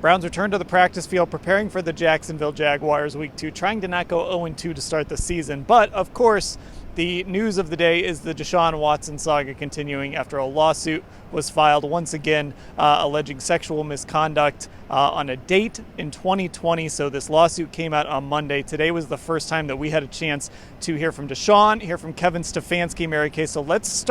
Browns return to the practice field preparing for the Jacksonville Jaguars Week 2, trying to not go 0-2 to start the season. But, of course, the news of the day is the Deshaun Watson saga continuing after a lawsuit was filed once again alleging sexual misconduct on a date in 2020. So this lawsuit came out on Monday. Today was the first time that we had a chance to hear from Deshaun, hear from Kevin Stefanski, Mary Kay. So let's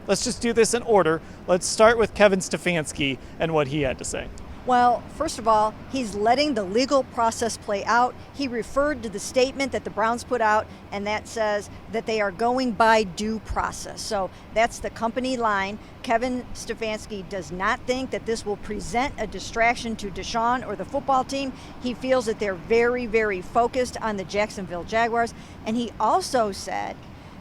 just do this in order. Let's start with Kevin Stefanski and what he had to say. Well, first of all, he's letting the legal process play out. He referred to the statement that the Browns put out, and that says that they are going by due process. So that's the company line. Kevin Stefanski does not think that this will present a distraction to Deshaun or the football team. He feels that they're very, very focused on the Jacksonville Jaguars. And he also said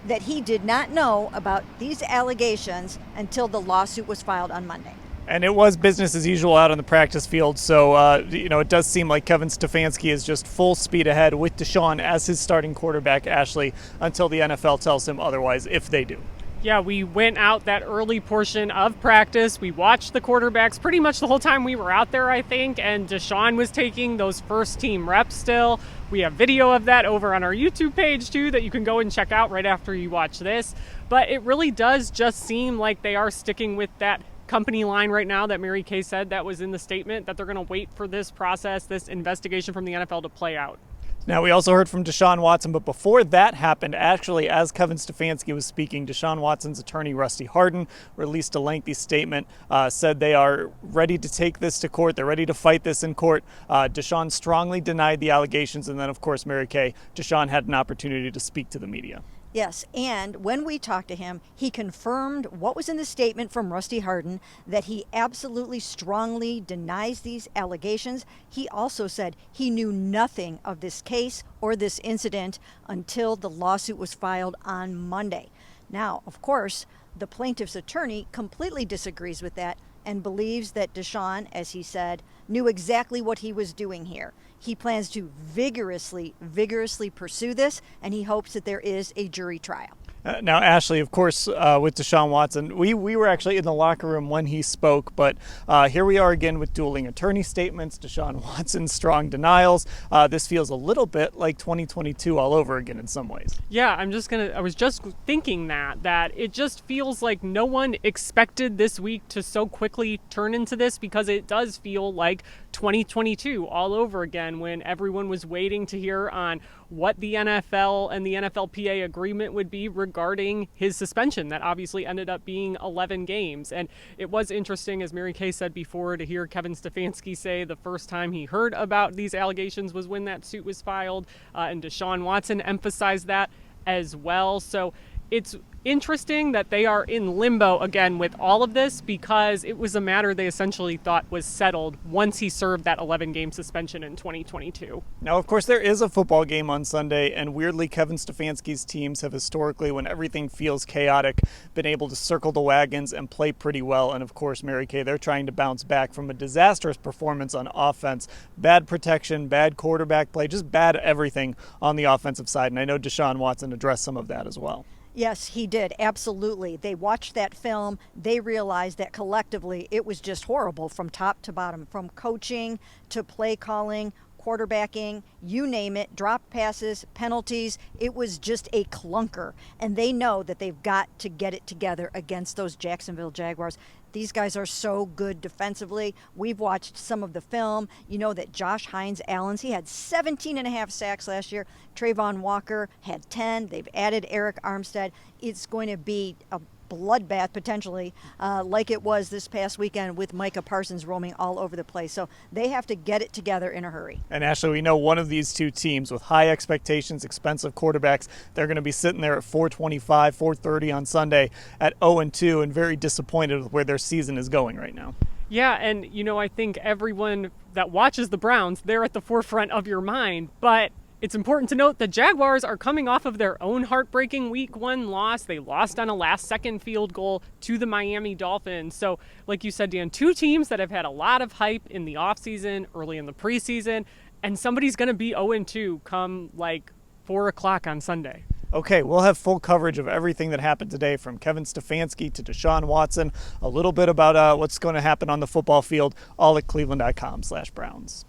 that he did not know about these allegations until the lawsuit was filed on Monday. And it was business as usual out on the practice field. So, it does seem like Kevin Stefanski is just full speed ahead with Deshaun as his starting quarterback, Ashley, until the NFL tells him otherwise, if they do. Yeah, we went out that early portion of practice. We watched the quarterbacks pretty much the whole time we were out there, I think. And Deshaun was taking those first team reps still. We have video of that over on our YouTube page, too, that you can go and check out right after you watch this. But it really does just seem like they are sticking with that company line right now that Mary Kay said that was in the statement, that they're going to wait for this process, this investigation from the NFL to play out. Now, we also heard from Deshaun Watson, but before that happened, actually, as Kevin Stefanski was speaking, Deshaun Watson's attorney, Rusty Hardin, released a lengthy statement, said they are ready to take this to court. They're ready to fight this in court. Deshaun strongly denied the allegations. And then, of course, Mary Kay, Deshaun had an opportunity to speak to the media. Yes, and when we talked to him, he confirmed what was in the statement from Rusty Hardin, that he absolutely strongly denies these allegations. He also said he knew nothing of this case or this incident until the lawsuit was filed on Monday. Now, of course, the plaintiff's attorney completely disagrees with that and believes that Deshaun, as he said, knew exactly what he was doing here. He plans to vigorously pursue this, and he hopes that there is a jury trial. Now, Ashley, of course, with Deshaun Watson, we were actually in the locker room when he spoke, but here we are again with dueling attorney statements, Deshaun Watson's strong denials. This feels a little bit like 2022 all over again in some ways. Yeah, I was just thinking that it just feels like no one expected this week to so quickly turn into this, because it does feel like 2022 all over again, when everyone was waiting to hear on what the NFL and the NFLPA agreement would be regarding his suspension that obviously ended up being 11 games. And it was interesting, as Mary Kay said before, to hear Kevin Stefanski say the first time he heard about these allegations was when that suit was filed, and Deshaun Watson emphasized that as well. So it's interesting that they are in limbo again with all of this, because it was a matter they essentially thought was settled once he served that 11-game suspension in 2022. Now, of course, there is a football game on Sunday, and weirdly, Kevin Stefanski's teams have historically, when everything feels chaotic, been able to circle the wagons and play pretty well. And of course, Mary Kay, they're trying to bounce back from a disastrous performance on offense. Bad protection, bad quarterback play, just bad everything on the offensive side. And I know Deshaun Watson addressed some of that as well. Yes, he did. Absolutely. They watched that film. They realized that collectively it was just horrible from top to bottom, from coaching to play calling, quarterbacking, you name it, drop passes, penalties. It was just a clunker. And they know that they've got to get it together against those Jacksonville Jaguars. These guys are so good defensively. We've watched some of the film. You know that Josh Hines-Allen, he had 17 and a half sacks last year. Trayvon Walker had 10. They've added Eric Armstead. It's going to be a bloodbath potentially, like it was this past weekend with Micah Parsons roaming all over the place. So they have to get it together in a hurry. And Ashley, we know one of these two teams with high expectations, expensive quarterbacks, they're going to be sitting there at 425, 430 on Sunday at 0-2 and very disappointed with where their season is going right now. Yeah, and I think everyone that watches the Browns, they're at the forefront of your mind, but it's important to note the Jaguars are coming off of their own heartbreaking Week 1 loss. They lost on a last-second field goal to the Miami Dolphins. So, like you said, Dan, two teams that have had a lot of hype in the offseason, early in the preseason, and somebody's going to be 0-2 come, 4 o'clock on Sunday. Okay, we'll have full coverage of everything that happened today, from Kevin Stefanski to Deshaun Watson, a little bit about what's going to happen on the football field, all at cleveland.com/Browns.